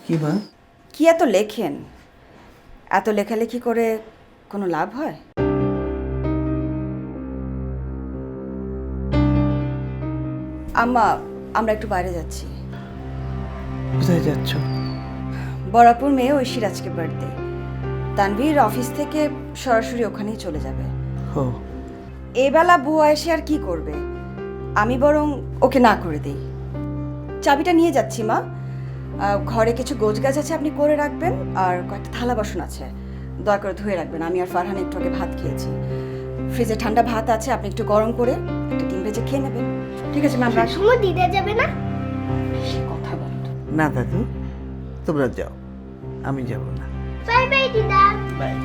কি মা? কি এত লেখেন? এত লেখালেখি করে কোনো লাভ হয়? আম্মা, আমরা একটু বাইরে যাচ্ছি। কোথায় যাচ্ছ? বরাপুর মেয়ে ঐশীর আজকে বার্থডে। তানভীর অফিস থেকে সরাসরি ওখানেই চলে যাবে। ও, এবেলা বুয়া এসে আর কি করবে? আমি বরং ওকে না করে দিই। চাবিটা নিয়ে যাচ্ছি মা। ঘরে কিছু গোছগাছ আছে, আপনি করে রাখবেন। আর কয়েকটা থালা বাসন আছে, দয়া করে ধুয়ে রাখবেন। আমি আর ফারহান একটু আগে ভাত খেয়েছি। ফ্রিজে ঠান্ডা ভাত আছে, আপনি একটু গরম করে একটা ডিম ভেজে খেয়ে নেবেন। ঠিক আছে ম্যাম, রাখুন। সময় দিতে যাবে না? সে কথা বলো। না দাদু, তোমরা যাও, আমি যাব না। বাই বাই দিদা। বাই।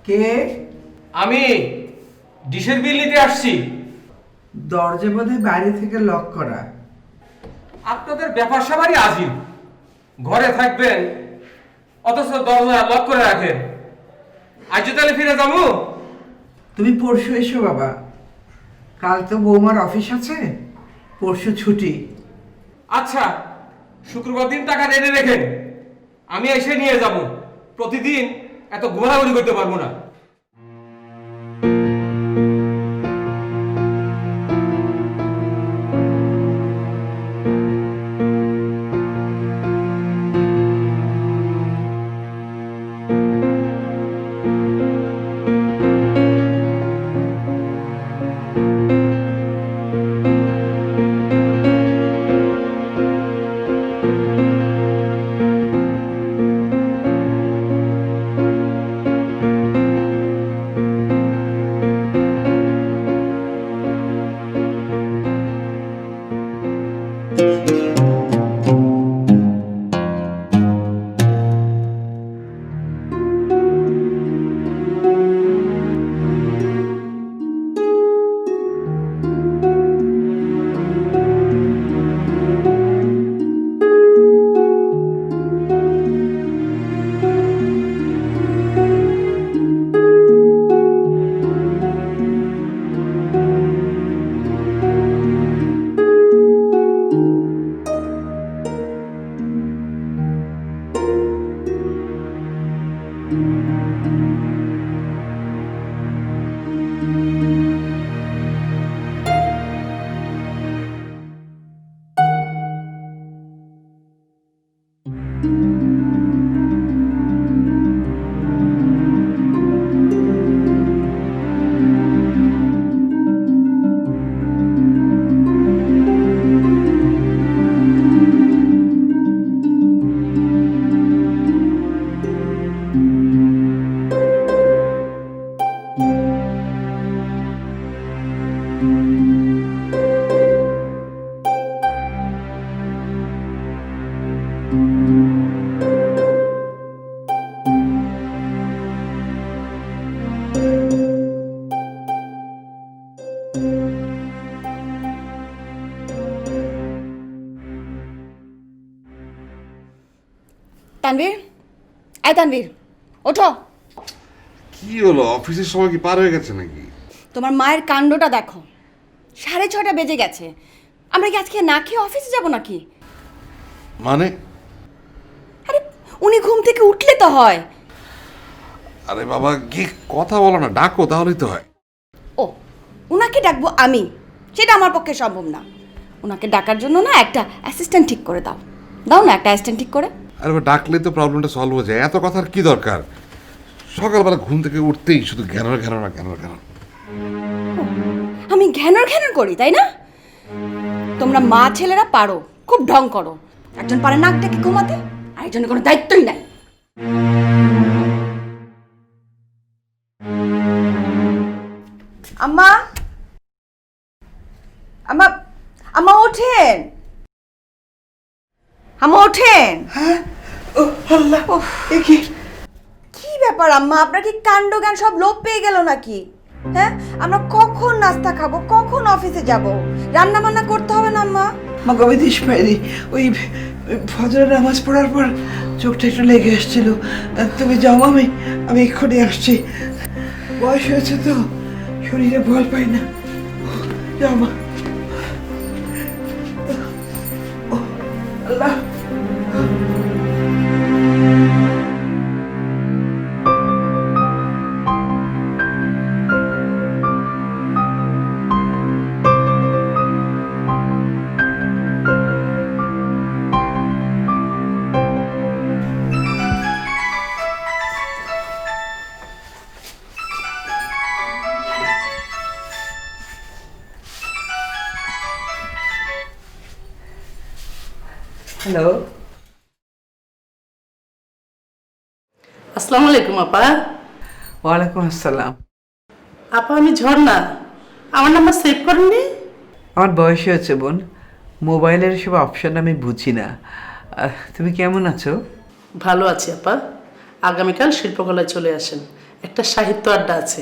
কে? আমি ডিশের বিল নিতে আসছি। দরজা বোধহয় বাইরে থেকে লক করা। আপনাদের ব্যাপার সবারই আজিব। ঘরে থাকবেন অথচ দরজা লক করে রাখেন। আজ তাহলে ফিরে যাবো। তুমি পরশু এসো বাবা, কাল তো বৌমার অফিস আছে, পরশু ছুটি। আচ্ছা, শুক্রবার দিন টাকা রেডি রেখেন, আমি এসে নিয়ে যাব। প্রতিদিন এত ঘোরাঘুরি করতে পারবো না। তানভীর, এই তানভীর, ওঠো। কি হলো, অফিসের সময় কি পার হয়ে গেছে নাকি? তোমার মায়ের কাণ্ডটা দেখো। 6:30 বেজে গেছে। আমরা কি আজকে না খেয়ে অফিসে যাব নাকি? মানে? আরে উনি ঘুম থেকে উঠলে তো হয়। আরে বাবা, কি কথা বলো না, ডাকো তাহলেই তো হয়। ও, উনাকে ডাকবো আমি? সেটা আমার পক্ষে সম্ভব না। ওনাকে ডাকার জন্য না একটা অ্যাসিস্ট্যান্ট ঠিক করে দাও। দাও না একটা অ্যাসিস্ট্যান্ট ঠিক করে। আরে ডাকলে তো প্রবলেমটা সলভ হয়ে যায়, এত কথার কি দরকার? সকালবেলা ঘুম থেকে উঠতেই শুধু ঘ্যানর ঘ্যানর ঘ্যানর ঘ্যানর। আমি ঘ্যানর ঘ্যানর করি তাই না? তোমরা মা ছেলেরা পারো, খুব ঢং করো। একজন পারে নাক ডেকে ঘুমাতে, আরেকজনের কোনো দায়িত্বই নাই। আম্মা, আম্মা, আম্মা ওঠেন, আম্মা ওঠেন। ও আল্লাহ, এ কি? কি ব্যাপার আম্মা, আপনার কি কাণ্ড জ্ঞান সব লোপ পেয়ে গেল নাকি? হ্যাঁ, আমরা কখন নাস্তা খাবো, কখন অফিসে যাব? রান্না বান্না করতে হবে না আম্মা? মা কবে দিস পাইনি, ওই ফজরের নামাজ পড়ার পর চোখটা একটু লেগে এসেছিল। তুমি যাও, আমি এক্ষুনি আসছি। বয়স হয়েছে তো, শরীরে বল পাই না। যাও মা। ও আল্লাহ। হ্যালো, আসসালামু আলাইকুম আপা। ওয়ালাইকুম আসসালাম। আপা আমি ঝর্ণা, আমার নাম্বার সেভ করেননি? আমার বয়স হয়েছে বোন, মোবাইলের সব অপশন আমি বুঝি না। তুমি কেমন আছো? ভালো আছি আপা। আগামীকাল শিল্পকলায় চলে আসেন, একটা সাহিত্য আড্ডা আছে।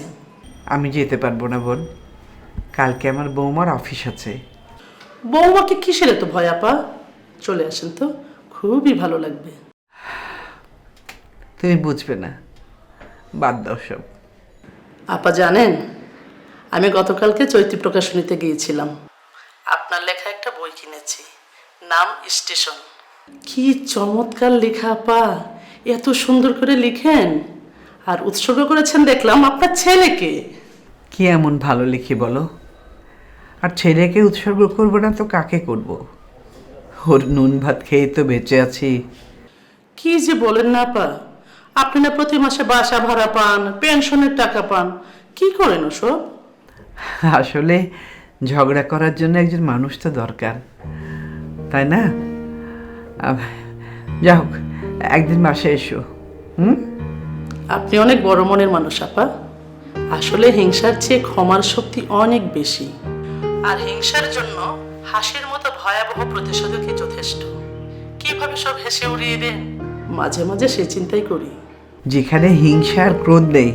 আমি যেতে পারবো না বোন, কালকে আমার বৌমার অফিস আছে। বৌমাকে কিসের এত ভয় আপা? চলে আসেন তো, খুবই ভালো লাগবে। তুমি বুঝবে না, বাদ দাও সব। আপা জানেন, আমি গতকালকে চৈত্রী প্রকাশনীতে গিয়েছিলাম। আপনার লেখা একটা বই কিনেছি, নাম স্টেশন। কি চমৎকার লেখা আপা, এত সুন্দর করে লিখেন। আর উৎসর্গ করেছেন দেখলাম আপনার ছেলেকে। কি এমন ভালো লিখি বলো? আর ছেলেকে উৎসর্গ করবো না তো কাকে করব? ওর নুন ভাত খেয়ে তো বেঁচে আছি। কি যে বলেন না আপা, আপনি না প্রতি মাসে বাসা ভাড়া পান, পেনশনের টাকা পান, কি করেন ওসব? আসলে ঝগড়া করার জন্য একজন মানুষ তো দরকার, তাই না? যা হোক, একদিন বাসায় এসো। আপনি অনেক বড় মনের মানুষ আপা। আসলে হিংসার চেয়ে ক্ষমার শক্তি অনেক বেশি। আর হিংসার জন্য হাসির মতো ভয়াবহ প্রতিশোধকই যথেষ্ট। কিভাবে সব হেসে উড়িয়ে দেন, মাঝে মাঝে সে চিন্তাই করি। যেখানে হিংসা আর ক্রোধ নেই,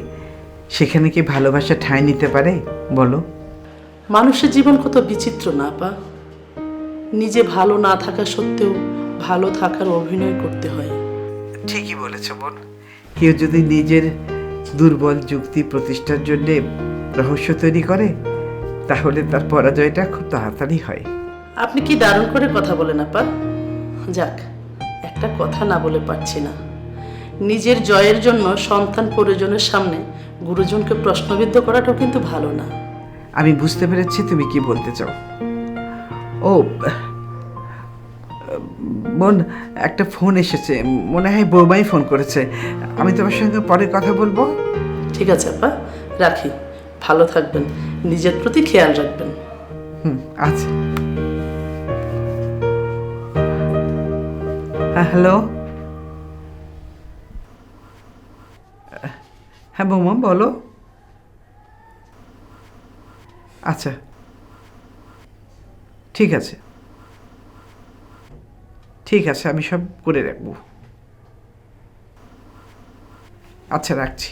সেখানে কি ভালোবাসা ঠাঁই নিতে পারে বলো? মানুষের জীবন কত বিচিত্র না আপা। নিজে ভালো না থাকা সত্ত্বেও ভালো থাকার অভিনয় করতে হয়। ঠিকই বলেছ বোন। কেউ যদি নিজের দুর্বল যুক্তি প্রতিষ্ঠার জন্য রহস্য তৈরি করে, তাহলে তার পরাজয়টা খুব তাড়াতাড়ি হয়। আপনি কি দারুণ করে কথা বলেন আপা। যাক, একটা কথা না বলে পারছি না। নিজের জয়ের জন্য সন্তান পরিজনের সামনে গুরুজনকে প্রশ্নবিদ্ধ করাটাও কিন্তু ভালো না। আমি বুঝতে পেরেছি তুমি কি বলতে চাও। ও বোন, একটা ফোন এসেছে, মনে হয় বৌমাই ফোন করেছে। আমি তোমার সঙ্গে পরে কথা বলবো। ঠিক আছে আপা, রাখি। ভালো থাকবেন, নিজের প্রতি খেয়াল রাখবেন। আচ্ছা। হ্যাঁ, হ্যালো। হ্যাঁ বৌমা, বলো। আচ্ছা, ঠিক আছে, ঠিক আছে, আমি সব করে রাখবো। আচ্ছা, রাখছি।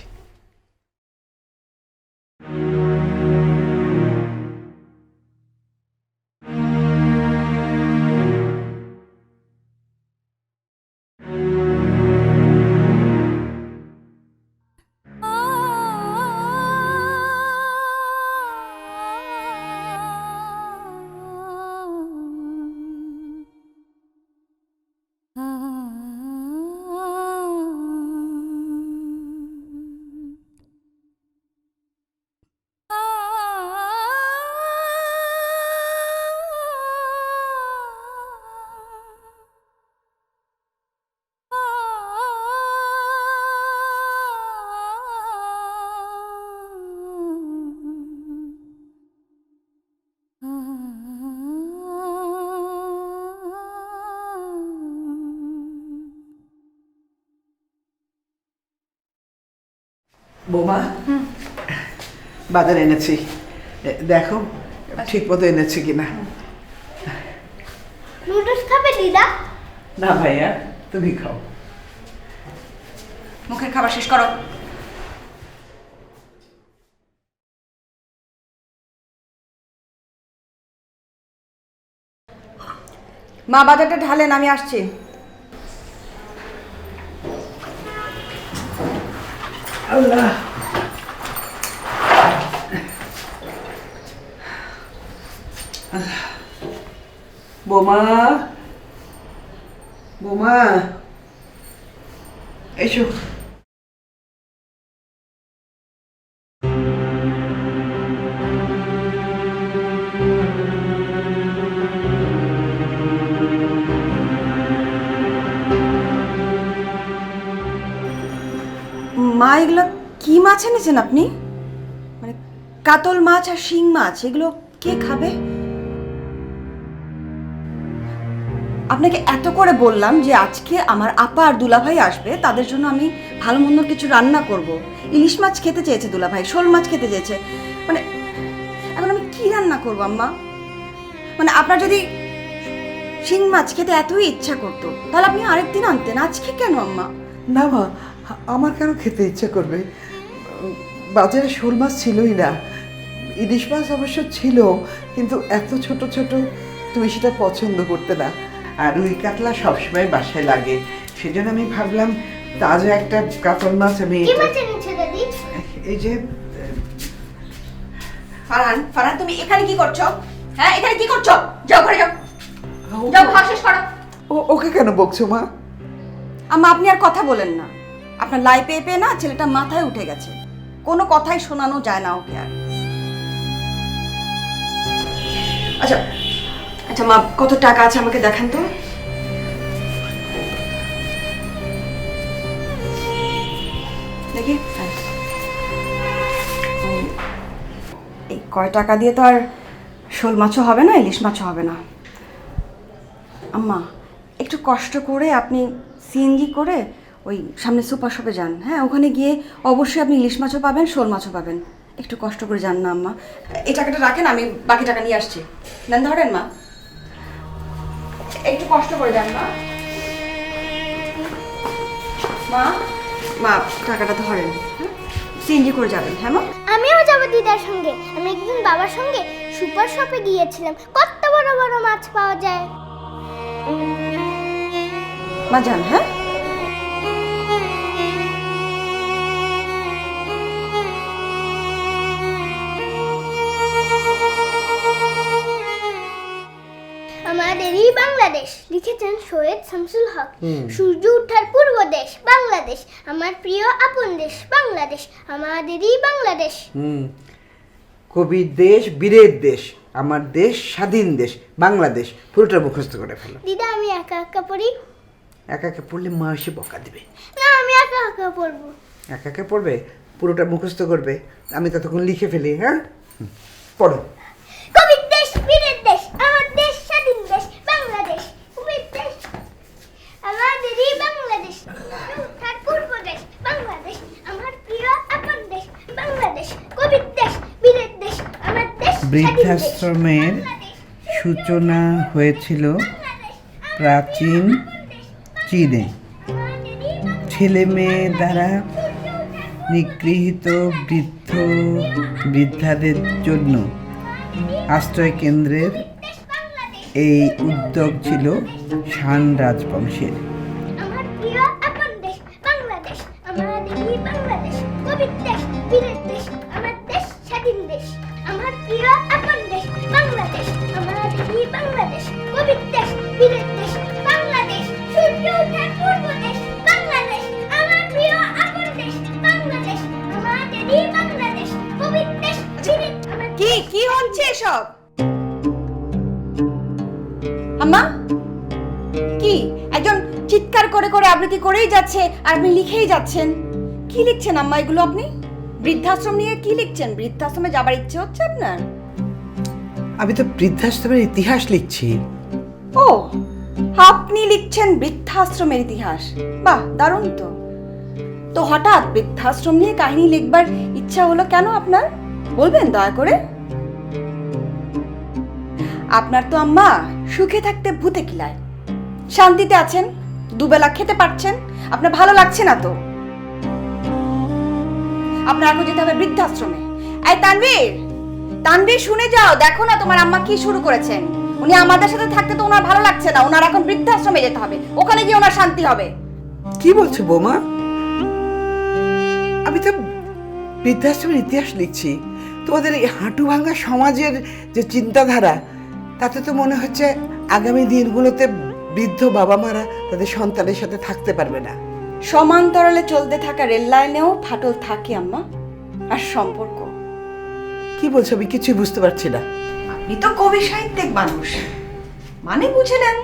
বৌমা বাজার এনেছি, দেখো ঠিক মতো এনেছি কিনা। নুডলস খাবে দিদা? না ভাইয়া, তুমি খাও। মুখের খাবার শেষ করো। মা বাজারটা ঢালেন, আমি আসছি। আল্লাহ, বোমা বোমা এসো। মা এগুলো কি মাছ এনেছেন আপনি? মানে কাতল মাছ আর শিং মাছ, এগুলো কে খাবে? আপনাকে এত করে বললাম যে আজকে আমার আপা আর দুলাভাই আসবে, তাদের জন্য আমি ভালো মন্দ কিছু রান্না করব। ইলিশ মাছ খেতে চেয়েছে দুলাভাই, শোল মাছ খেতে চেয়েছে, মানে এখন আমি কি রান্না করবো আম্মা? মানে আপনার যদি শিং মাছ খেতে এতই ইচ্ছা করতো তাহলে আপনি আরেকদিন আনতেন, আজকে কেন আম্মা? না মা, আমার কেন খেতে ইচ্ছে করবে? বাজারে শোল মাছ ছিলই না, ইলিশ মাছ অবশ্য ছিল, কিন্তু এত ছোট ছোট তুমি সেটা পছন্দ করতে না। আর রুই কাতলা সবসময় বাসায় লাগে, সেজন্য আমি ভাবলাম তাজা একটা কাতল মাছ আমি কি মাছ এনেছো দাদি? এই যে ফারহান, ফারহান তুমি এখানে কি করছো? হ্যাঁ, এখানে কি করছো? যাও ঘরে যাও, যাও খাওয়া শেষ করো। ওকে কেন বকছো মা? আম্মা আপনি আর কথা বলেন না, আপনার লাই পেয়ে পেয়ে না ছেলেটা মাথায় উঠে গেছে, কোনো কথাই শোনানো যায় না ওকে আর। আচ্ছা আচ্ছা মা, কত টাকা আছে আমাকে দেখান তো। দেখি, এই কয় টাকা দিয়ে তো আর শোল মাছও হবে না, ইলিশ মাছও হবে না। আম্মা একটু কষ্ট করে আপনি সিএনজি করে ওই সামনে সুপার শপে যান, হ্যাঁ ওখানে গিয়ে অবশ্যই আপনি ইলিশ মাছও পাবেন, শোল মাছও পাবেন। একটু কষ্ট করে যান না আম্মা। এই টাকাটা রাখেন, আমি বাকি টাকা নিয়ে আসছি। নেন, ধরেন মা, একটু কষ্ট করে যান মা। মা মা টাকাটা ধরেন, হ্যাঁ সিএনজি করে যাবেন। হ্যাঁ মা, আমিও যাবো দিদার সঙ্গে। আমি একদিন বাবার সঙ্গে সুপার শপে গিয়েছিলাম, কত বড় বড় মাছ পাওয়া যায়। মা যান। হ্যাঁ আমাদের এই বাংলাদেশ লিখেছেন সৈয়দ শামসুল হক। সূর্য ওঠার পূর্ব দেশ বাংলাদেশ, আমার প্রিয় আপন দেশ বাংলাদেশ, আমাদেরই বাংলাদেশ। কবির দেশ, বীরের দেশ, আমার দেশ, স্বাধীন দেশ বাংলাদেশ, পুরোটা মুখস্থ করে ফেলো। দিদা আমি একা একা পড়ি। একা একা পড়লে মা এসে বকা দিবে। না, আমি একা একা পড়বো। একা একা পড়বে, পুরোটা মুখস্থ করবে, আমি ততক্ষণ লিখে ফেলি। হ্যাঁ পড়ো। কবির দেশ, বীরের দেশ, আমার দেশ, স্বাধীন দেশ বাংলাদেশ, কবির দেশ, আমাদেরই বাংলাদেশ, ওঠার পূর্ব দেশ বাংলাদেশ, আমার প্রিয় আপন দেশ বাংলাদেশ, কবির দেশ, বীরের দেশ, আমার দেশ, বৃদ্ধাশ্রমের সূচনা হয়েছিল প্রাচীন চীনে। ছেলে মেয়ে দ্বারা নিগৃহীত বৃদ্ধাদের জন্য আশ্রয় কেন্দ্রের এই উদ্যোগ ছিল শান রাজবংশের। আমার প্রিয় আপন দেশ বাংলাদেশ, আমাদেরই বাংলাদেশ, কবির দেশ, বীরের দেশ, আমার দেশ, স্বাধীন দেশ, আমার প্রিয় আপন দেশ বাংলাদেশ, আমাদেরই বাংলাদেশ, কবির দেশ, বীরের দেশ বাংলাদেশ, সূর্য ওঠার পূর্ব দেশ বাংলাদেশ, আমার প্রিয় আপন দেশ বাংলাদেশ, আমাদেরই বাংলাদেশ, কবির দেশ, বীরের আমার কি কি হচ্ছে এসব? আম্মা কি একজন চিৎকার করে করে আবৃত্তি করেই যাচ্ছে আর আপনি লিখেই যাচ্ছেন? কি লিখছেন আম্মা এগুলো আপনি? বৃদ্ধাশ্রম নিয়ে কি লিখছেন? বৃদ্ধাশ্রমে যাবার ইচ্ছে হচ্ছে আপনার? আমি তো বৃদ্ধাশ্রমের ইতিহাস লিখছি। ও, আপনি লিখছেন বৃদ্ধাশ্রমের ইতিহাস? বাহ, দারুণ তো। তো হঠাৎ বৃদ্ধাশ্রম নিয়ে কাহিনী লিখবার ইচ্ছা হলো কেন আপনার? বলবেন দয়া করে। আপনার তো আম্মা সুখে থাকতে ভূতে কিলায়, শান্তিতে আছেন, দুবেলা খেতে পারছেন, আপনার ভালো লাগছে না তো? আপনার এখন যেতে হবে বৃদ্ধাশ্রমে। এই তানভীর, তানভীর শুনে যাও, দেখো না তোমার আম্মা কি শুরু করেছেন। উনি আমাদের সাথে থাকতে তো ওনার ভালো লাগছে না, ওনার এখন বৃদ্ধাশ্রমে যেতে হবে, ওখানে গিয়ে ওনার শান্তি হবে। কি বলছো বৌমা? আমি তো বৃদ্ধাশ্রমের ইতিহাস লিখছি। তোমাদের এই হাঁটু ভাঙা সমাজের যে চিন্তাধারা, তাতে তো মনে হচ্ছে আগামী দিনগুলোতে বৃদ্ধ বাবা মারা তাদের সন্তানের সাথে থাকতে পারবে না। সমান্তরালে চলতে থাকা রেল লাইনেও ফাটল থাকে আম্মা, আর সম্পর্ক। কি বলছো? আমি কিছুই বুঝতে পারছি না। আপনি তো কবি সাহিত্যিক মানুষ, মানে বুঝে নেন।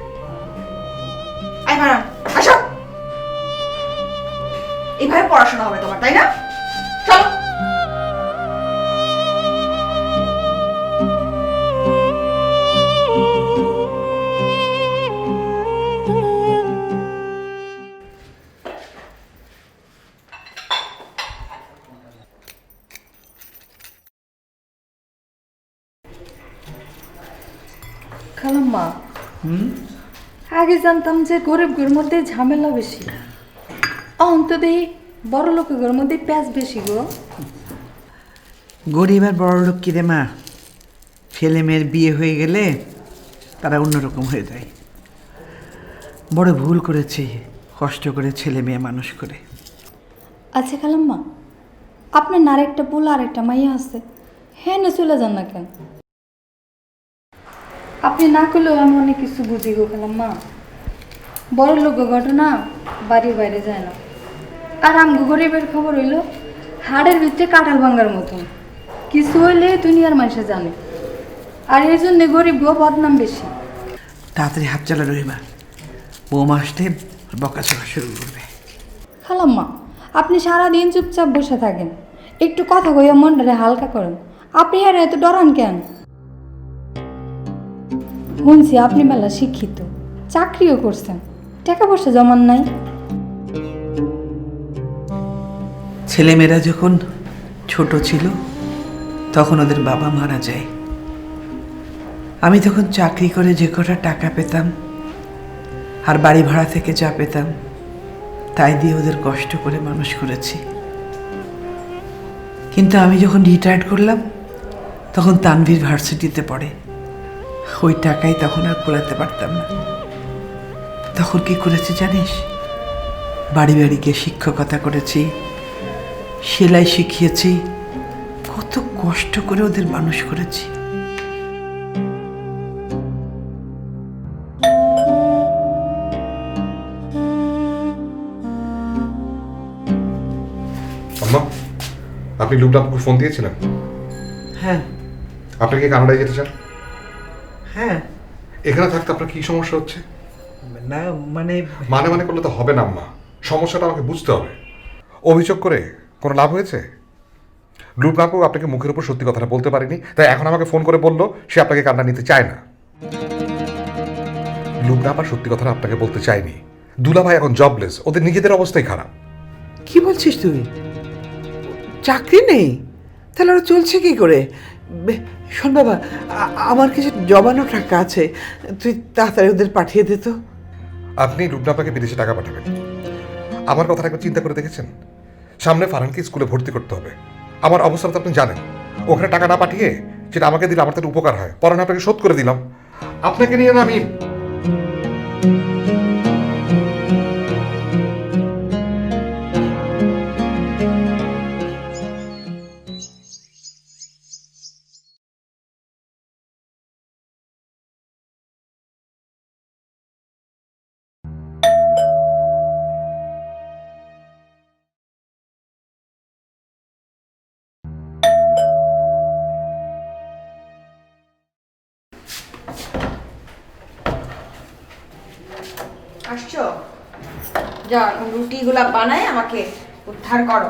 আই মারান, আসো। এইভাবে পড়াশোনা হবে তোমার, তাই না? চলো। খালাম্মা, আগে জানতাম যে গরিব ঘরের মধ্যে ঝামেলা বেশি, অন্তত বড় লোকের ঘরের মধ্যে প্যাঁচ বেশি গো। গরিব আর বড় লোক কি রে মা, ছেলে মেয়ের বিয়ে হয়ে গেলে তারা অন্যরকম হয়ে যায়। বড় ভুল করেছি কষ্ট করে ছেলে মেয়ে মানুষ করে। আচ্ছা খালাম্মা, আপনার না আরেকটা পোলা আর একটা মাইয়া আছে, হ্যাঁ না চলে যান না কেন? আপনি না করলেও আমি অনেক কিছু বুঝি গো খালাম্মা। বড় লোক ঘটনা বাড়ির বাইরে যায় না, আর আমগো গরিবের খবর হইল হাড়ের ভিতরে কাঁঠাল ভাঙার মতন, কিছু হইলে দুনিয়ার মানুষে জানে, আর এই জন্য গরিব গো বদনাম বেশি। তাড়াতাড়ি হাত চালা রহিমা, বৌমা আসতে বকাঝকা শুরু করবে। খালাম্মা, আপনি সারাদিন চুপচাপ বসে থাকেন, একটু কথা কইয়া মনটারে হালকা করেন। আপনি হ্যাঁ এত ডরান কেন? শুনছি আপনি মেলা শিক্ষিত, চাকরিও করছেন, টাকা পয়সা জমান নাই। ছেলেমেয়েরা যখন ছোট ছিল তখন ওদের বাবা মারা যায়। আমি তখন চাকরি করে যে কটা টাকা পেতাম আর বাড়ি ভাড়া থেকে যা পেতাম তাই দিয়ে ওদের কষ্ট করে মানুষ করেছি। কিন্তু আমি যখন রিটায়ার্ড করলাম তখন তানভীর ভার্সিটিতে পড়ে, ওই টাকাই তখন আর কুলাতে পারতাম না। তখন কি করেছি জানিস? বাড়ি বাড়ি গিয়ে শিক্ষকতা করেছি, সেলাই শিখিয়েছি, কত কষ্ট করে ওদের মানুষ করেছি। আম্মা, আপনি লুকলামকে ফোন দিয়েছিলেন? হ্যাঁ আপনি কি কানাডায় যেতে চান? হ্যাঁ। এখানে থাকতে আপনার কি সমস্যা হচ্ছে? না মানে মানে মানে করলে তো হবে না আম্মা, সমস্যাটা আমাকে বুঝতে হবে। অভিযোগ করে কোনো লাভ হয়েছে? লুকলামকে আপনাকে মুখের উপর সত্যি কথাটা বলতে পারিনি, তাই এখন আমাকে ফোন করে বললো সে আপনাকে কান্না নিতে চায় না। লুকলাম আর সত্যি কথাটা আপনাকে বলতে চায়নি। দুলাভাই এখন জবলেস, ওদের নিজেদের অবস্থাই খারাপ। কি বলছিস তুই? চাকরি নেই? তাহলে ওরা চলছে কি করে? শোন বাবা, আমার কিছু জমানো টাকা আছে, তুই তাড়াতাড়ি ওদের পাঠিয়ে দে তো। আপনি লুকলামকে বিদেশে টাকা পাঠাবেন। আমার কথাটা একবার চিন্তা করে দেখেছেন? সামনে ফারহানকে স্কুলে ভর্তি করতে হবে, আমার অবস্থা তো আপনি জানেন। ওখানে টাকা না পাঠিয়ে যেটা আমাকে দিলে আমার তার উপকার হয়, পরে আপনাকে শোধ করে দিলাম। আপনাকে নিয়ে না আমি আসছো? যাও এখন রুটিগুলা বানায় আমাকে উদ্ধার করো।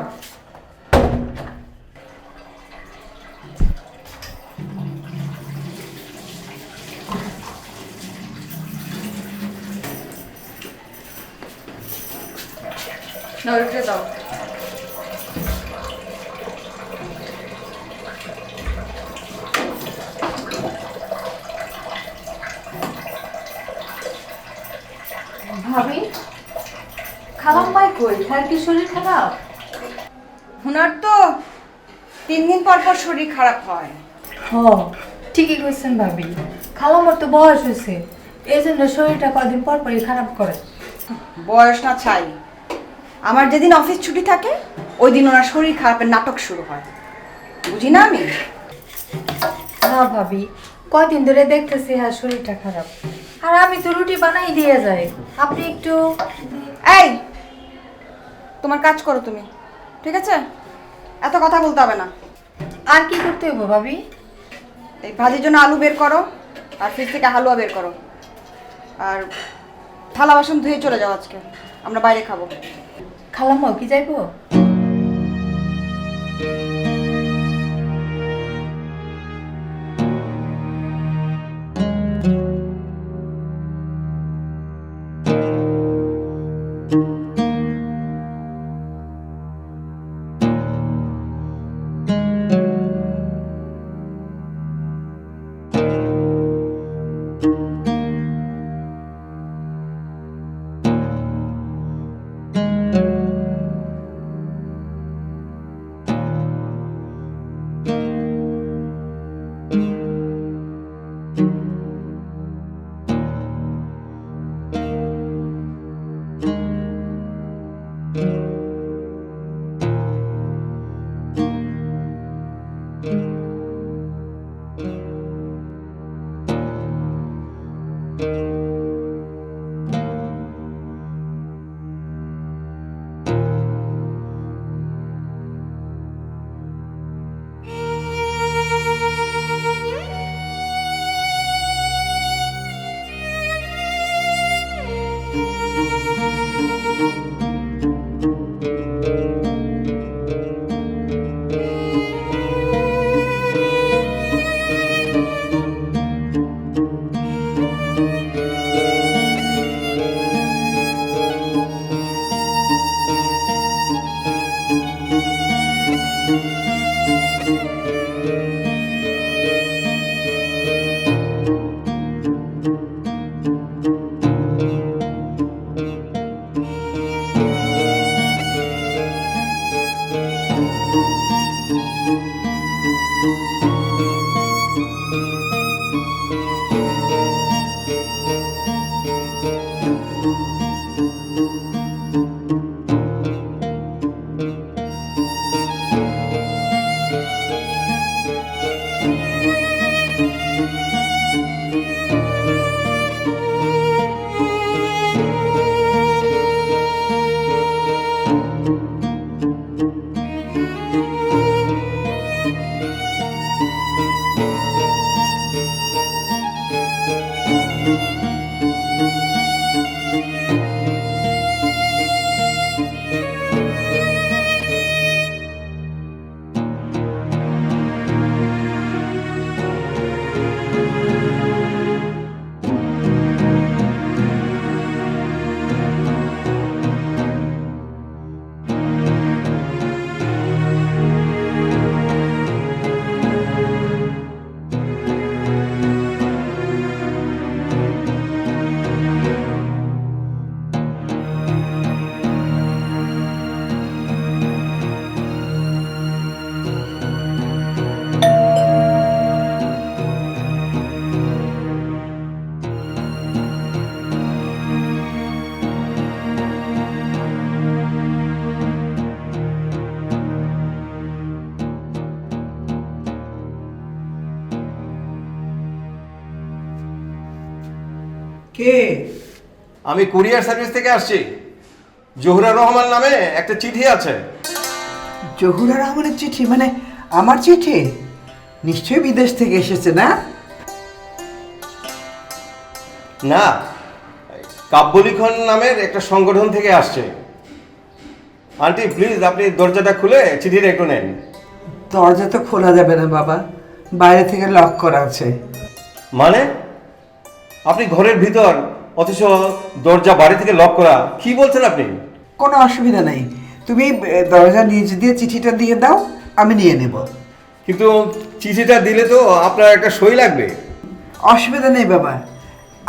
রুটি দাও। ভাবি খালাম্মাই কই, তার কি শরীর খারাপ? ওনার তো 3 দিন পর পর শরীর খারাপ হয়। হ, ঠিকই কইছেন ভাবি, খালাম্মার তো বয়স হয়েছে, এই জন্য শরীরটা কদিন পর পরই খারাপ করে। বয়স না ছাই, আমার যেদিন অফিস ছুটি থাকে ওই দিন ওনার শরীর খারাপের নাটক শুরু হয়, বুঝি না আমি? হ্যাঁ ভাবি, কদিন ধরে দেখতেছি হ্যাঁ শরীরটা খারাপ, আর আমি তো রুটি বানাই দিয়ে যাই, আপনি একটু। এই, তোমার কাজ করো তুমি, ঠিক আছে? এত কথা বলতে হবে না। আর কি করতে হইব ভাবি? এই ভাজির জন্য আলু বের করো, আর ফ্রিজ থেকে হালুয়া বের করো, আর থালা বাসন ধুয়ে চলে যাও, আজকে আমরা বাইরে খাবো। খালাম্মাও কি যাইবো? কে? আমি কুরিয়ার সার্ভিস থেকে আসছি। জহুরা রহমান নামে একটা চিঠি আছে। জহুরা রহমানের চিঠি? মানে আমার চিঠি? নিশ্চয়ই বিদেশ থেকে এসেছে, না? না, কাব্যলিখন নামের একটা সংগঠন থেকে আসছে। আন্টি প্লিজ আপনি দরজাটা খুলে চিঠিটা একটু নেন। দরজা তো খোলা যাবে না বাবা, বাইরে থেকে লক করা আছে। মানে আপনি ঘরের ভিতর, অথচ দরজা বাড়ি থেকে লক করা, কি বলছেন আপনি? কোনো অসুবিধা নেই, তুমি দরজা নিচ দিয়ে চিঠিটা দিয়ে দাও, আমি নিয়ে নেব। কিন্তু চিঠিটা দিলে তো আপনার একটা সই লাগবে। অসুবিধা নেই বাবা,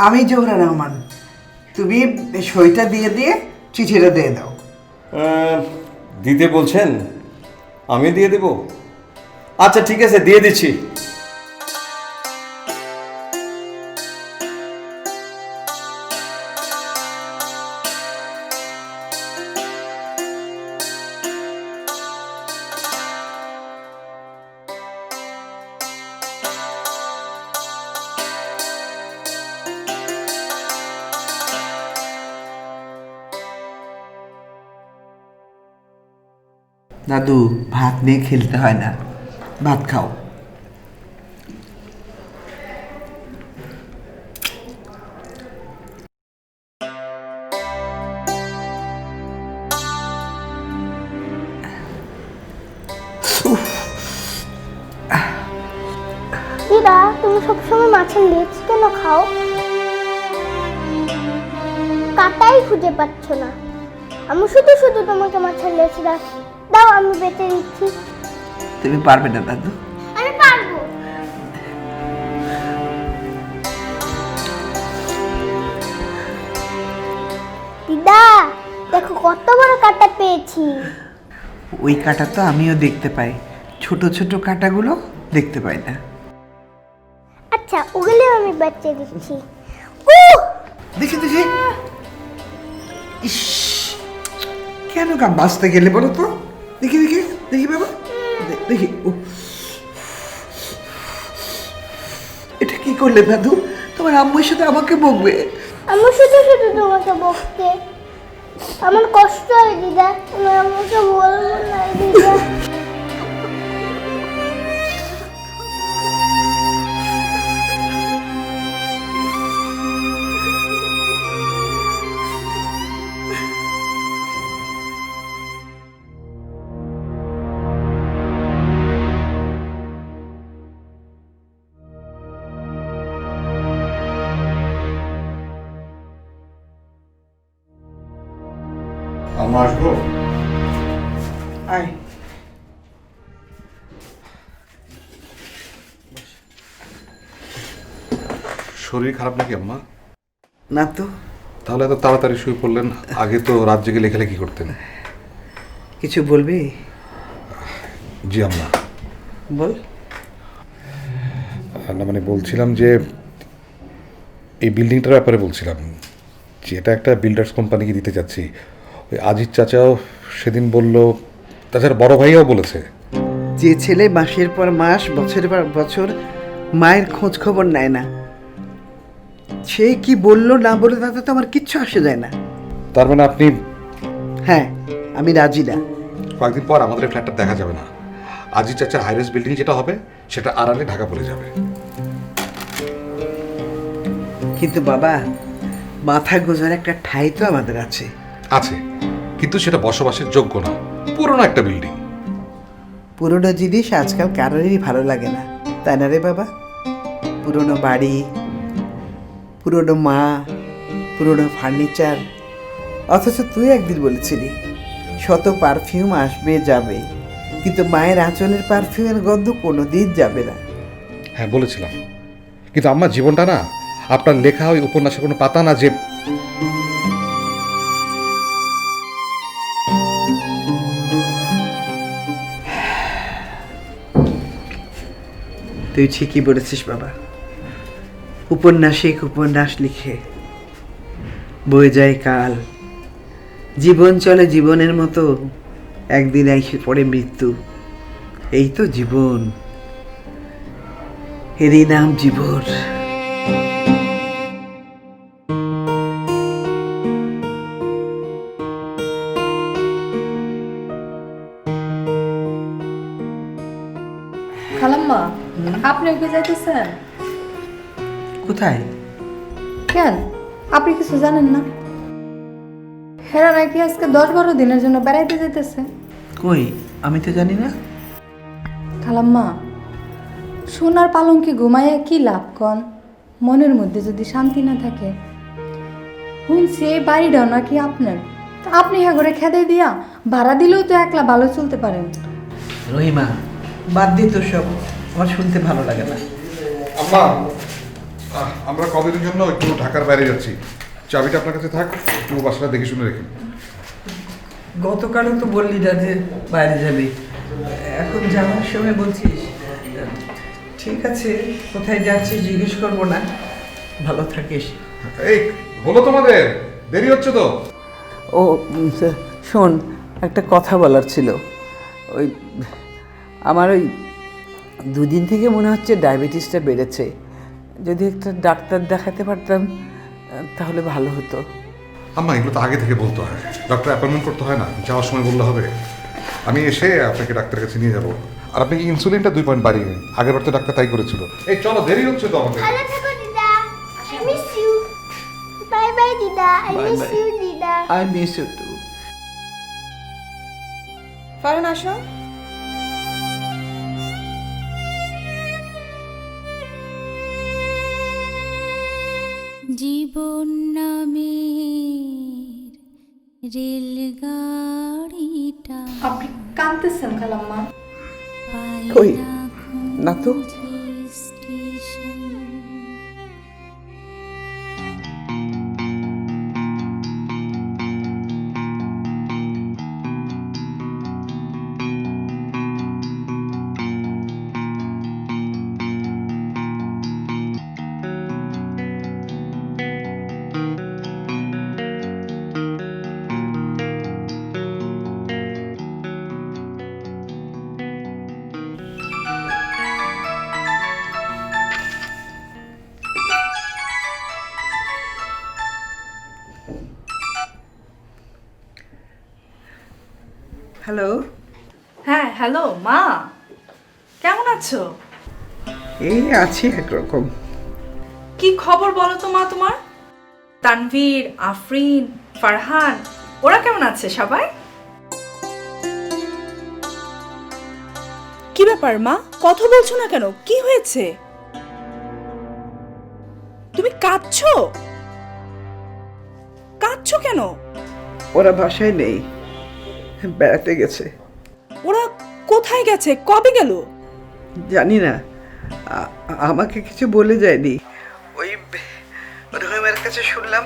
আমি জহুরা রহমান, তুমি সইটা দিয়ে দিয়ে চিঠিটা দিয়ে দাও। দিতে বলছেন, আমি দিয়ে দেব? আচ্ছা ঠিক আছে, দিয়ে দিচ্ছি। দাদু, ভাত নিয়ে খেলতে হয় না, ভাত খাও। দিদা, তুমি সবসময় মাছের লেজ কেন খাও? কাটাই খুঁজে পাচ্ছ না। আমি শুধু শুধু তোমাকে মাছের লেজ রাখি। দাও, আমি বেঁচে দিচ্ছি। তুমি পারবে না দাদু। আমি পারবো। দিদা, দেখো কত বড় কাঁটা পেয়েছি। ওই কাঁটা তো আমিও দেখতে পাই, ছোট ছোট কাঁটাগুলো দেখতে পাই না। আচ্ছা, ওগুলো আমি বেঁচে দিচ্ছি। দেখি দেখি। ইস, কেন কাম বাঁচতে গেলে বলো তো? দেখি দেখি দেখি বাবা, দেখি। ও, এটা কি করলে দাদু? তোমার আম্মুর সাথে আমাকে বকবে। আমি শুধু শুধু তোমাকে বকতে আমার কষ্ট হয় দিদা। আমি আমাকে বলবো না দিদা। আমরা আসবো। আয়। শরীর খারাপ নাকি আম্মা? না তো। তাহলে এত তাড়াতাড়ি শুয়ে পড়লেন, আগে তো রাত জেগে লেখালেখি করতেন। কিছু বলবি? জি আম্মা। বল। না মানে বলছিলাম যে এই বিল্ডিংটার ব্যাপারে বলছিলাম, যে এটা একটা বিল্ডার্স কোম্পানিকে দিতে চাচ্ছি। ওই আজিজ চাচাও সেদিন বলল, তাছাড়া বড় ভাইয়াও বলেছে। যে ছেলে মাসের পর মাস, বছরের পর বছর মায়ের খোঁজ খবর নেয় না, সে কি বললো না বলে তাতে তো আমার কিচ্ছু আসে যায় না। তার মানে আপনি? হ্যাঁ, আমি রাজি না। কয়েকদিন পর আমাদের এই ফ্ল্যাটটা দেখা যাবে না। আজিজ চাচার হাইরেস বিল্ডিং যেটা হবে সেটা আড়ালে ঢাকা পড়ে যাবে। কিন্তু বাবা, মাথা গোজার একটা ঠাঁই তো আমাদের আছে। আছে, কিন্তু সেটা বসবাসের যোগ্য না, পুরনো একটা বিল্ডিং। পুরনো জিনিস আজকাল কারোরই ভালো লাগে না, তাই না রে বাবা? পুরনো বাড়ি, পুরনো মা, পুরনো ফার্নিচার। অথচ তুই একদিন বলেছিলি শত পারফিউম আসবে যাবে, কিন্তু মায়ের আঁচলের পারফিউমের গন্ধ কোনোদিন যাবে না। হ্যাঁ বলেছিলাম, কিন্তু আমার জীবনটা না আপনার লেখা ওই উপন্যাসের কোনো পাতা না যে। তুই ঠিকই বলেছিস বাবা। উপন্যাসিক উপন্যাস লিখে, বয়ে যায় কাল, জীবন চলে জীবনের মতো, একদিন এসে পড়ে মৃত্যু। এই তো জীবন, এরই নাম জীবন। খালাম্মা, আপনি ওকে যাইতেছেন কোথায়? কেন? আপনি কিছু জানেন না? হেরা নাকি আজকে 10-12 দিনের জন্য বেড়াইতে যাইতেছে। কই, আমি তো জানি না। খালাম্মা, সোনার পালঙ্কে ঘুমাইয়া কি লাভ কন? মনের মধ্যে যদি শান্তি না থাকে। শুনছি এই বাড়িটাও নাকি আপনার, তা আপনি হ্যাঁ করে খেদে দিয়া ভাড়া দিলেও তো একলা ভালো চলতে পারেন। রহিমা, বাদ দি তো সব, আমার শুনতে ভালো লাগে না। আম্মা, আমরা কদিনের জন্য একটু ঢাকার বাইরে যাচ্ছি। চাবিটা আপনার কাছে থাক, একটু বাসাটা দেখে শুনে রেখেন। গতকালও তো বললি না যে বাইরে যাবি, এখন যাওয়ার সময় বলছিস। ঠিক আছে, কোথায় যাচ্ছিস জিজ্ঞেস করবো না, ভালো থাকিস। এই হলো তোমাদের, দেরি হচ্ছে তো। ও শোন, একটা কথা বলার ছিল। ওই আমার ওই দুদিন থেকে মনে হচ্ছে ডায়াবেটিসটা বেড়েছে, যদি একটা ডাক্তার দেখাতে পারতাম তাহলে ভালো হতো। আম্মা এগুলো তো আগে থেকে বলতে হয়, ডক্টর অ্যাপয়েন্টমেন্ট করতে হয় না, যাওয়ার সময় বললে হবে। আমি এসে আপনাকে ডাক্তারের কাছে নিয়ে যাবো। আর আপনি ইনসুলিনটা 2 পয়েন্ট বাড়িয়ে নিন, আগের বার তো ডাক্তার তাই করেছিল। এই চলো, দেরি হচ্ছে তো আমাদের। ভালো থাকো দিদা, I miss you. Bye bye দিদা, আই মিস ইউ দিদা। I miss you too. Farhan আসো। জীবন নামের রেলগাড়িটা আপনি কাঁদতেছেন খালাম্মা? কই না তো। Station hello. হ্যাঁ হ্যালো মা, কেমন আছো? এই আছি একরকম। কি খবর বলো তো মা তোমার? তানভীর, আফরিন, ফারহান ওরা কেমন আছে সবাই? কি ব্যাপার মা, কথা বলছো না কেন? কি হয়েছে? তুমি কাঁদছো? কাঁদছো কেন? ওরা বাসায় নেই, বেড়াতে গেছে। ওরা কোথায় গেছে? কবে গেল? জানি না, আমাকে কিছু বলে যায়নি। ওই রহিমের কাছে শুনলাম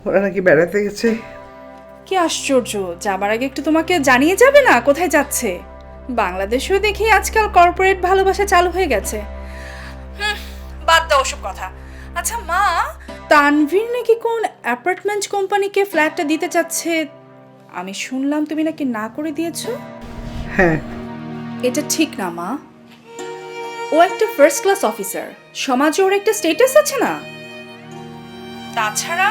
ওরা নাকি বেড়াতে গেছে। কি আশ্চর্য, যাবার আগে একটু তোমাকে জানিয়ে যাবে না কোথায় যাচ্ছে? বাংলাদেশেও দেখি আজকাল কর্পোরেট ভালোবাসা চালু হয়ে গেছে। বাদ দাও ওসব কথা। আচ্ছা মা, তানভীর নাকি কোন অ্যাপার্টমেন্ট কোম্পানিকে ফ্ল্যাটটা দিতে চাচ্ছে, আমি শুনলাম তুমি নাকি না করে দিয়েছো। হ্যাঁ। এটা ঠিক না মা, ও একটা ফার্স্ট ক্লাস অফিসার, সমাজে ওর একটা স্ট্যাটাস আছে না? তাছাড়া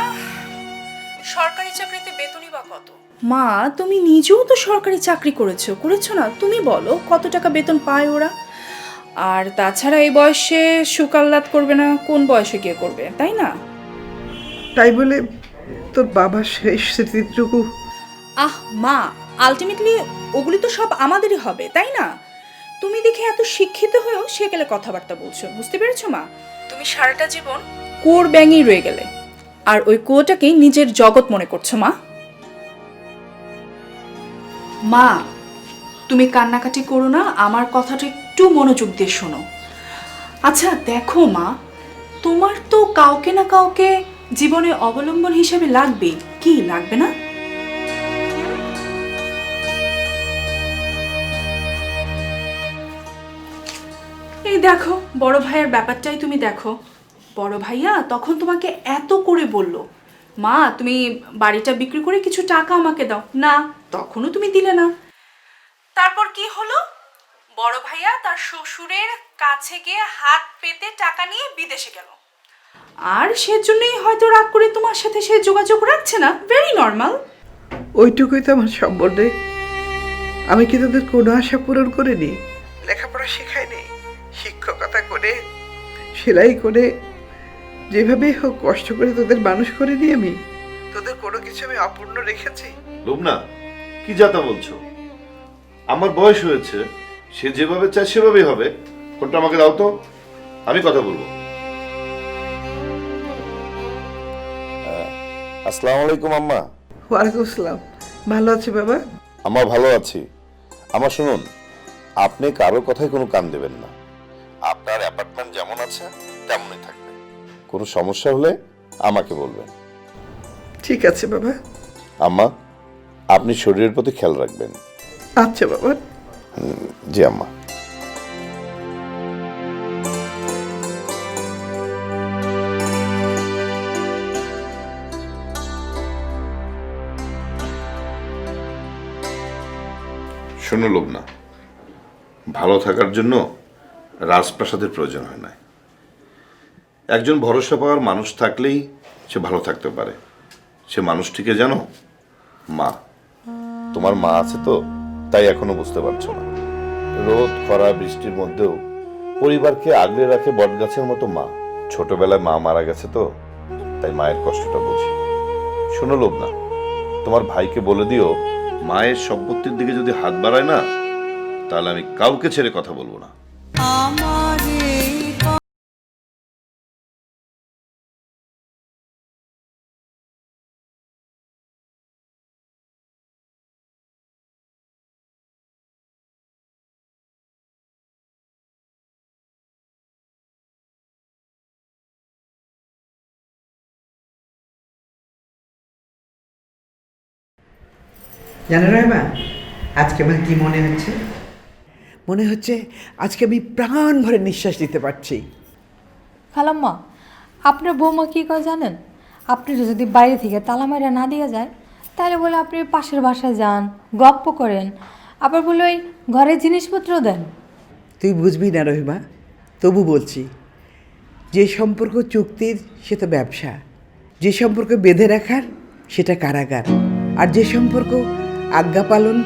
সরকারি চাকরিতে বেতনই বা কত? মা তুমি নিজেও তো সরকারি চাকরি করেছো না? তুমি বলো কত টাকা বেতন পায় ওরা? আর তাছাড়া এই বয়সে সুকাল্লাদ করবে না কোন বয়সে গিয়ে করবে, তাই না? তাই বলে তোর বাবার শেষ স্মৃতিটুকু। আহ মা, আলটিমেটলি ওগুলি তো সব আমাদেরই হবে, তাই না? তুমি দেখে এত শিক্ষিত হয়েও সেকেলে কথাবার্তা বলছো, বুঝতে পেরেছো মা? তুমি সারাটা জীবন কুয়োর ব্যাঙেই রয়ে গেলে, আর ওই কুয়োটাকেই নিজের জগৎ মনে করছো মা। মা তুমি কান্নাকাটি করো না, আমার কথাটা একটু মনোযোগ দিয়ে শোনো। আচ্ছা দেখো মা, তোমার তো কাউকে না কাউকে জীবনে অবলম্বন হিসেবে লাগবে, কি লাগবে না? এই দেখো বড় ভাইয়ের ব্যাপারটাই তুমি দেখো। বড় ভাইয়া তখন তোমাকে এত করে বলল, মা তুমি বাড়িটা বিক্রি করে কিছু টাকা আমাকে দাও না, তখনও তুমি দিলে না। তারপর কি হলো? বড় ভাইয়া তার শ্বশুরের কাছে গিয়ে হাত পেতে টাকা নিয়ে বিদেশে গেল, আর সেজন্যই হয়তো রাগ করে তোমার সাথে সে যোগাযোগ রাখছে না। Very normal. ওইটুকুই তো আমার সম্বন্ধে। আমি কি তোদের কোনো আশা পূরণ করিনি? লেখাপড়া শেখাইনি, শিক্ষকতা করে সেলাই করে যেভাবে হোক কষ্ট করে তোদের মানুষ করিনি আমি? তোদের কোনো কিছু আমি অপূর্ণ রেখেছি? লুবনা, কি যাতা বলছো? আমার বয়স হয়েছে, সে যেভাবে চায় সেভাবেই হবে। ফোনটা আমাকে দাও তো, আমি কথা বলবো। আসসালামু আলাইকুম আম্মা। ওয়ালাইকুম আসসালাম। ভালো আছি বাবা? আমার ভালো আছি। আমার শুনুন, আপনি কারো কথায় কোনো কান দেবেন না। আপনার অ্যাপার্টমেন্ট যেমন আছে তেমনই থাকবে। কোনো সমস্যা হলে আমাকে বলবেন। ঠিক আছে বাবা। আম্মা, আপনি শরীরের প্রতি খেয়াল রাখবেন। আচ্ছা বাবা। জি আম্মা। শোনো লোবনা, ভালো থাকার জন্য রাজপ্রাসাদের প্রয়োজন হয় না। একজন ভরসা পাওয়ার মানুষ থাকলেই সে ভালো থাকতে পারে। সে মানুষটিকে জানো? মা। তোমার মা আছে তো, তাই এখনো বুঝতে পারছো না। রোদ, খরা, বৃষ্টির মধ্যেও পরিবারকে আগলে রাখে বটগাছের মতো মা। ছোটবেলায় মা মারা গেছে তো, তাই মায়ের কষ্টটা বুঝি। শোনো লোবনা, তোমার ভাইকে বলে দিও, মায়ের সম্পত্তির দিকে যদি হাত বাড়ায় না, তাহলে আমি কাউকে ছেড়ে কথা বলবো না। জানো রহিমা, আজকে আমার কি মনে হচ্ছে? মনে হচ্ছে আজকে আমি প্রাণ ভরে নিঃশ্বাস নিতে পারছি। খালাম্মা, আপনার বৌমা কী কয় জানেন? আপনি যদি বাইরে থেকে তালা মারা না দিয়ে যায়, তাহলে বলে আপনি পাশের বাসায় যান, গপ্প করেন, আবার বলে ওই ঘরের জিনিসপত্র দেন। তুই বুঝবি না রহিমা, তবু বলছি, যে সম্পর্ক চুক্তির সে তো ব্যবসা, যে সম্পর্ক বেঁধে রাখার সেটা কারাগার, আর যে সম্পর্ক আজ্ঞা পালন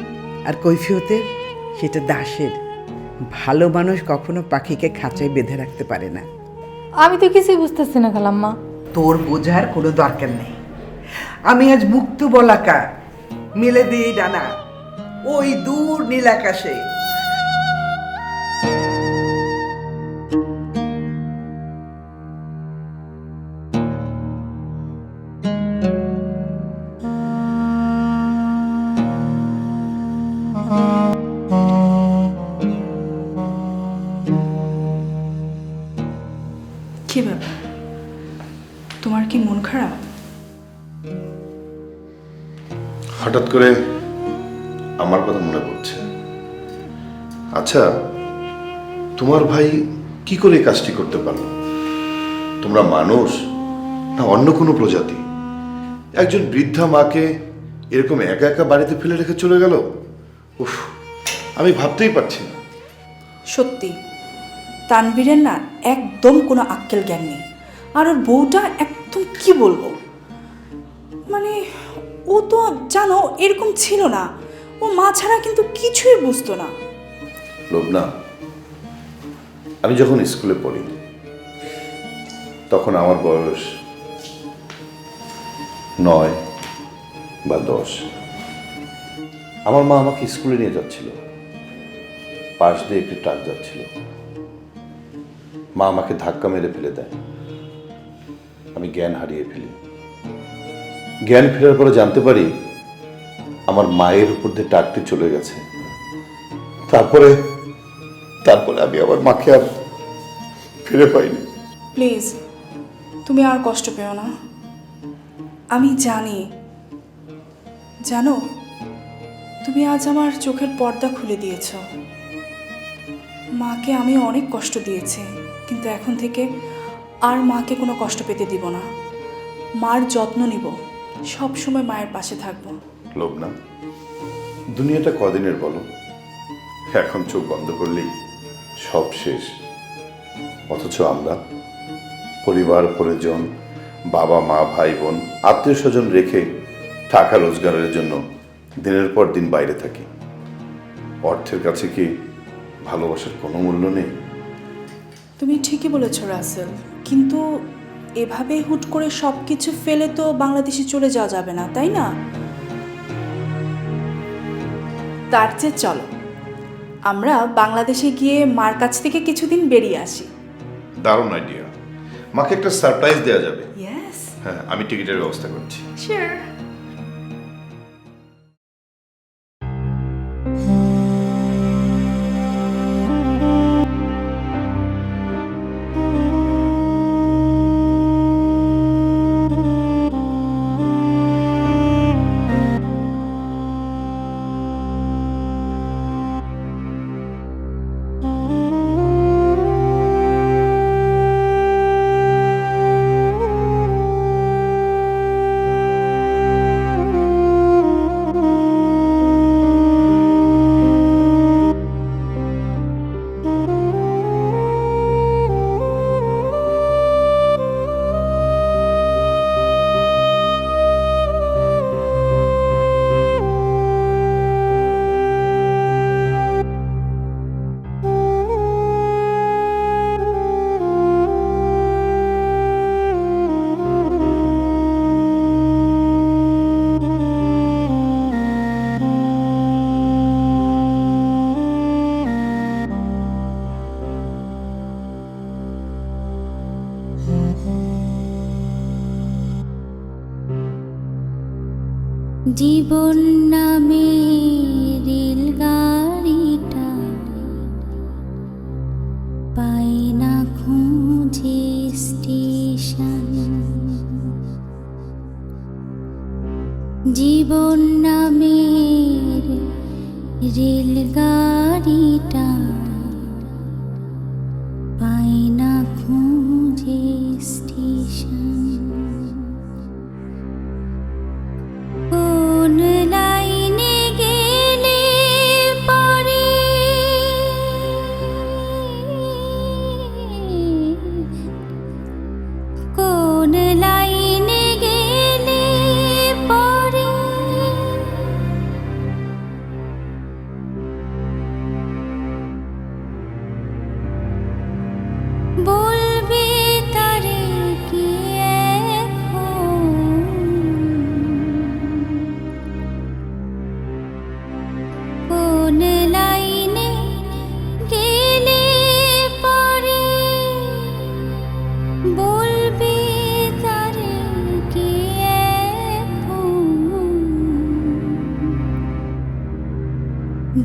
আর কৈফিয়তের সেটা দাসের। ভালো মানুষ কখনো পাখিকে খাঁচায় বেঁধে রাখতে পারে না। আমি তো কিছুই বুঝতেছি না খালাম্মা। তোর বোঝার কোনো দরকার নেই। আমি আজ মুক্ত বলাকা মেলে দিয়ে ডানা ওই দূর নীল আকাশে। কি ব্যাপার, তোমার কি মন খারাপ? হঠাৎ করে আমার কথা মনে পড়ছে। আচ্ছা, তোমার ভাই কি করে এই কাজটি করতে পারলো? তোমরা মানুষ না অন্য কোনো প্রজাতি? একজন বৃদ্ধা মাকে এরকম একা একা বাড়িতে ফেলে রেখে চলে গেল। উফ, আমি ভাবতেই পারছি না। সত্যি তানভীরের না একদম কোনো আক্কেল জ্ঞান নেই। আর ওর বউটা একদম কি বলবো, মানে ও তো জানো এরকম ছিল না। ও মা ছাড়া কিন্তু কিছুই বুঝতো না। লোবনা, আমি যখন স্কুলে পড়ি তখন আমার বয়স 9 বা 10। আমার মা আমাকে স্কুলে নিয়ে যাচ্ছিল, পাশ দিয়ে একটি ট্রাক যাচ্ছিল। মা আমাকে ধাক্কা মেরে ফেলে দেয়, আমি জ্ঞান হারিয়ে ফেলি। জ্ঞান ফেরার পরে জানতে পারি আমার মায়ের উপর দিয়ে ট্রাকটি চলে গেছে। তারপরে আমি আমার মাকে আর ফিরে পাইনি। প্লিজ তুমি আর কষ্ট পেও না। আমি জানি, জানো তুমি আজ আমার চোখের পর্দা খুলে দিয়েছ। মাকে আমি অনেক কষ্ট দিয়েছি, কিন্তু এখন থেকে আর মাকে কোনো কষ্ট পেতে দিব না। মার যত্ন নিব, সব সময় মায়ের পাশে থাকবো। লোবনা, দুনিয়াটা কদিনের বলো? এখন চোখ বন্ধ করলেই সব শেষ। অথচ আমরা পরিবার পরিজন, বাবা মা ভাই বোন আত্মীয় স্বজন রেখে টাকা রোজগারের জন্য দিনের পর দিন বাইরে থাকি। অর্থের কাছে কি ভালোবাসার কোনো মূল্য নেই? তুমি ঠিকই বলেছ রাসেল, কিন্তু এভাবে হুট করে সব কিছু ফেলে তো বাংলাদেশে চলে যাওয়া যাবে না, তাই না? তার চেয়ে চলো আমরা বাংলাদেশে গিয়ে মার কাছ থেকে কিছুদিন বেরিয়ে আসি। দারুণ আইডিয়া। মাকে একটা সারপ্রাইজ দেওয়া যাবে। ইয়েস, হ্যাঁ, আমি টিকিটের ব্যবস্থা করছি। শিওর। জীবন নামে রেলগাড়িটা পাই না খুঁজে স্টেশন। জীবন নামের রেলগাড়িটা পাই না খুঁজে স্টেশন। কোন লাইনে গেলে পরে কোন লাইনে গেলে পরে বলবে তারে কি এখন কোন লাইনে গেলে পরে বলবে তারে কি এখন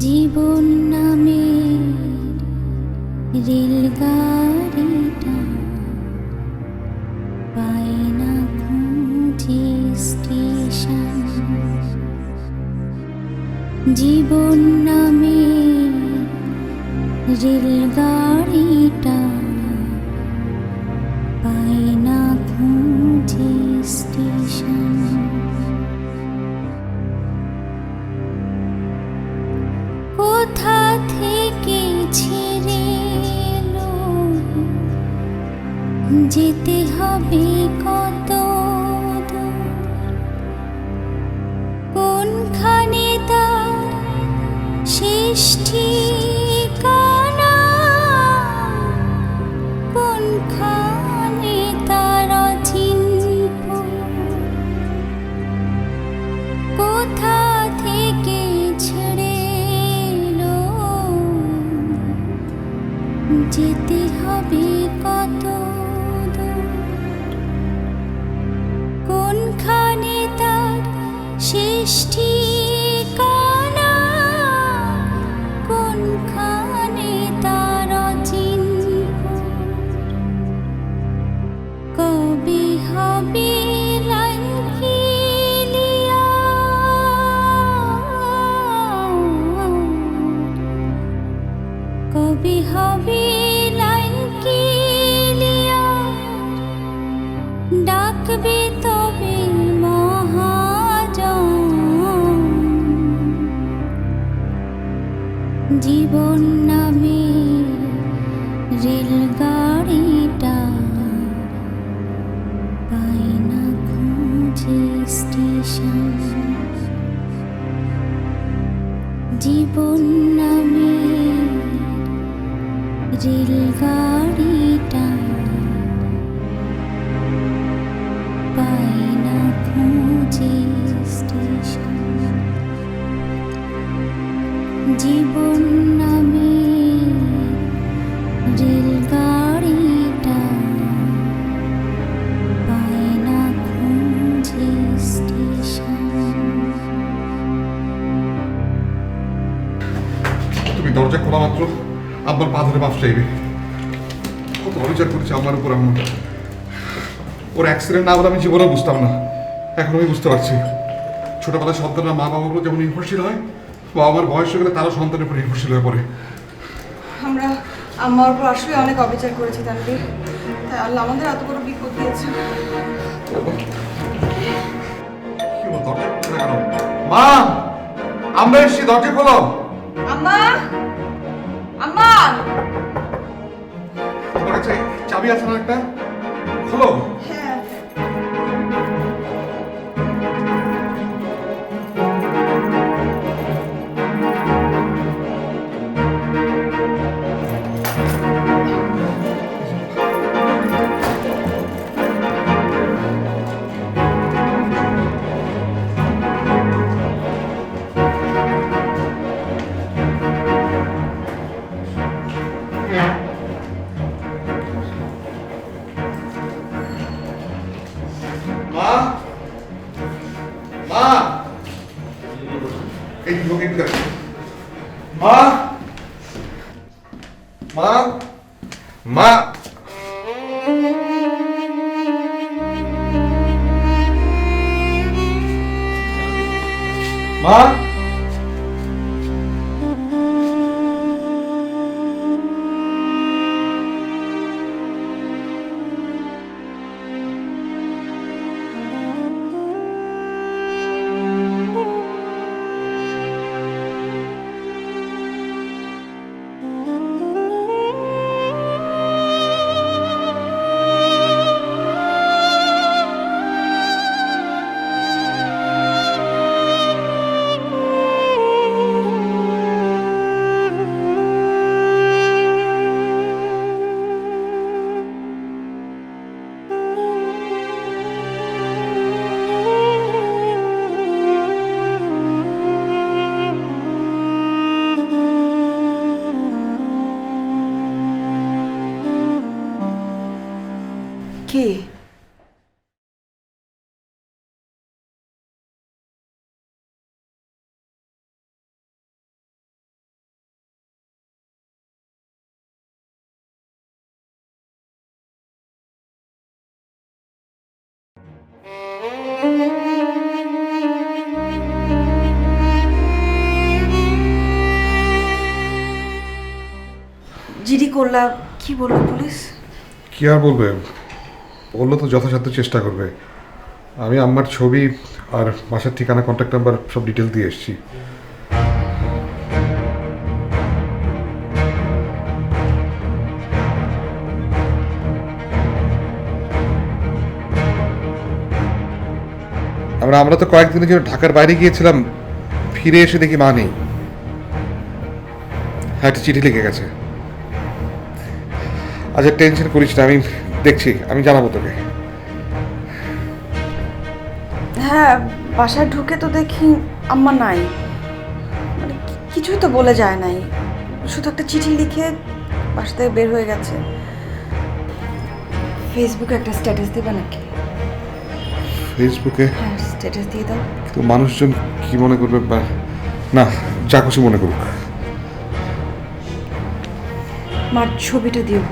জীবন নামে রেলগাড়িটা পাই না খুঁজে স্টেশন। জীবন নামে রেলগাড়িটা পাই না খুঁজে স্টেশন। কোথা থেকে ছেড়ে এলো যেতে হবে কত দূর, কোনখানে তার শেষ ঠিকানা, কোনখানে তার অচিন্ত। কোথা থেকে ছেড়ে এলো যেতে হবে কত দূর, কোনখানে তার শেষ ঠিকানা, কোনখানে তার অচিন্ত। কবে হবে লাইন ক্লিয়ার, কবে হবে লাইন ক্লিয়ার, ডাকবে তবে মহাজন। জীবন নামে রেলগাড়িটা পাই না খুঁজে স্টেশন। জীবন নামে রেলগাড়িটা পাই না খুঁজে স্টেশন। জীবন নামে রেলগাড়িটা পাই না খুঁজে স্টেশন। তুমি দরজা খোলা মাত্র আব্বার পা ধরে মাফ চাইবে। কত অবিচার করেছে আমার উপর এমন। ওর অ্যাক্সিডেন্ট না হলে আমি জীবনেও বুঝতাম না, এখন আমি বুঝতে পারছি। ছোটবেলায় সন্তানরা মা বাবাগুলো যেমন নির্ভরশীল হয়, বাবা মার বয়স হয়ে গেলে তারা সন্তানের উপর নির্ভরশীল হয়ে পড়ে। আমরা আমার উপর আসলে অনেক অবিচার করেছি তানভীর, তাই আল্লাহ আমাদের এত বড় বিপদ দিয়েছে। কি হলো, দরজা খুলছে না কেন? মা, আমরা এসছি, দরজা খোলো। আম্মা, আম্মা, তোমার কাছে চাবি আছে না একটা? খোলো। হ্যাঁ মা, কি জিডি করলা, কি বললো পুলিশ? কি আর বলবে, বললো তো যথাসাধ্য চেষ্টা করবে। আমি আমার ছবি আর বাসার ঠিকানা, কন্ট্যাক্ট নাম্বার সব ডিটেল দিয়ে এসেছি। আমরা তো কয়েকদিনের জন্য ঢাকার বাইরে গিয়েছিলাম, ফিরে এসে দেখি মা নেই। হ্যাঁ, একটা চিঠি লিখে গেছে। আচ্ছা, টেনশন করিস না, আমি দেখছি, আমি জানাবো তোকে। হ্যাঁ, বাসায় ঢুকে তো দেখি আম্মা নাই, মানে কিছুই তো বলে যায় নাই, শুধু একটা চিঠি লিখে বাসা থেকে বের হয়ে গেছে। ফেসবুকে একটা স্ট্যাটাস দিবা নাকি? ফেসবুকে? হ্যাঁ, স্ট্যাটাস দিয়ে দাও। তো মানুষজন কি মনে করবে? না, যা খুশি মনে করুক। মার ছবিটা দিও।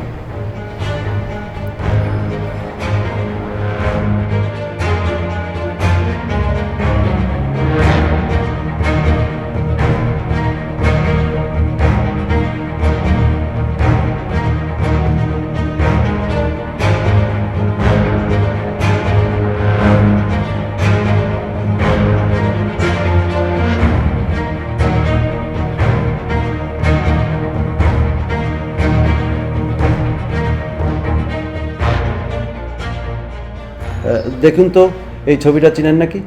দেখুন তো, এই ছবিটা চিনেন নাকি?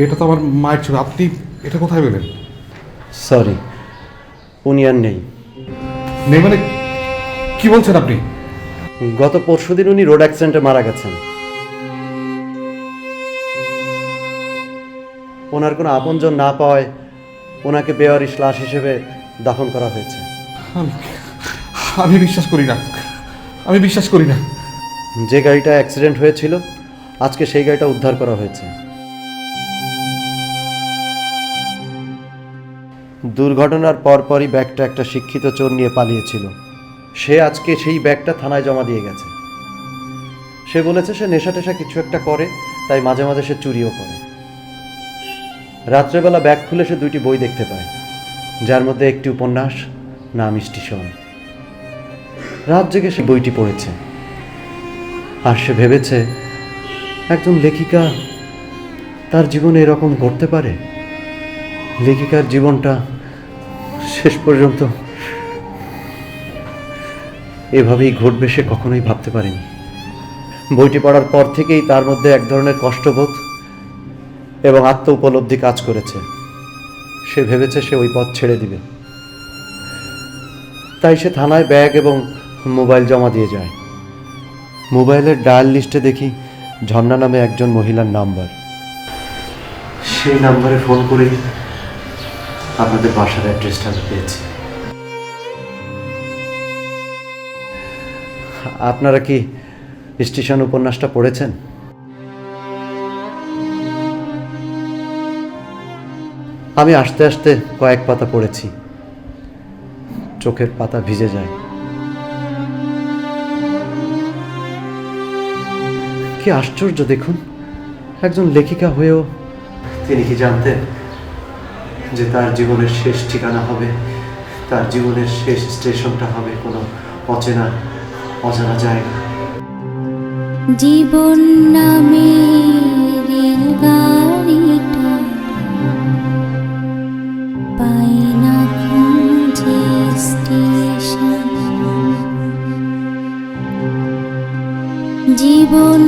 এটা তো আমার মায়ের ছবি। আপনি এটা কোথায় পেলেন? সরি, উনি আর নেই। নেই মানে কি বলছেন আপনি? গত পরশুদিন উনি রোড অ্যাক্সিডেন্টে মারা গেছেন। ওনার কোনো আপনজন না পাওয়ায় ওনাকে বেওয়ারিশ লাশ হিসেবে দাফন করা হয়েছে। আমি বিশ্বাস করি না, আমি বিশ্বাস করি না। যে গাড়িটা অ্যাক্সিডেন্ট হয়েছিল, আজকে সেই গাড়িটা উদ্ধার করা হয়েছে। দুর্ঘটনার পরপরই ব্যাগটা একটা শিক্ষিত চোর নিয়ে পালিয়েছিল। সে আজকে সেই ব্যাগটা থানায় জমা দিয়ে গেছে। সে বলেছে সে নেশা টেশা কিছু একটা করে, তাই মাঝে মাঝে সে চুরিও করে। রাত্রেবেলা ব্যাগ খুলে সে 2টি বই দেখতে পায়, যার মধ্যে একটি উপন্যাস, নাম স্টেশন। রাত জেগে সে বইটি পড়েছে, আর সে ভেবেছে একজন লেখিকা তার জীবনে এরকম ঘটতে পারে। লেখিকার জীবনটা শেষ পর্যন্ত এভাবেই ঘটবে সে কখনোই ভাবতে পারেনি। বইটি পড়ার পর থেকেই তার মধ্যে এক ধরনের কষ্টবোধ এবং আত্ম উপলব্ধি কাজ করেছে। সে ভেবেছে সে ওই পথ ছেড়ে দিবে, তাই সে থানায় ব্যাগ এবং মোবাইল জমা দিয়ে যায়। মোবাইলের ডায়াল লিস্টে দেখি ঝর্ণা নামে একজন মহিলার নাম্বার। সেই নাম্বারে ফোন করে আপনাদের বাসার অ্যাড্রেসটা আমি পেয়েছি। আপনারা কি স্টেশন উপন্যাসটা পড়েছেন? আমি আস্তে আস্তে কয়েক পাতা পড়েছি, চোখের পাতা ভিজে যায়। কি আশ্চর্য দেখুন, একজন লেখিকা হয়েও তিনি কি জানতেন যে তার জীবনের শেষ ঠিকানা হবে, তার জীবনের শেষ স্টেশনটা হবে কোনো অজানা জায়গা। জীবন নামে রেলগাড়িটা পাই না খুঁজে স্টেশন। জীবন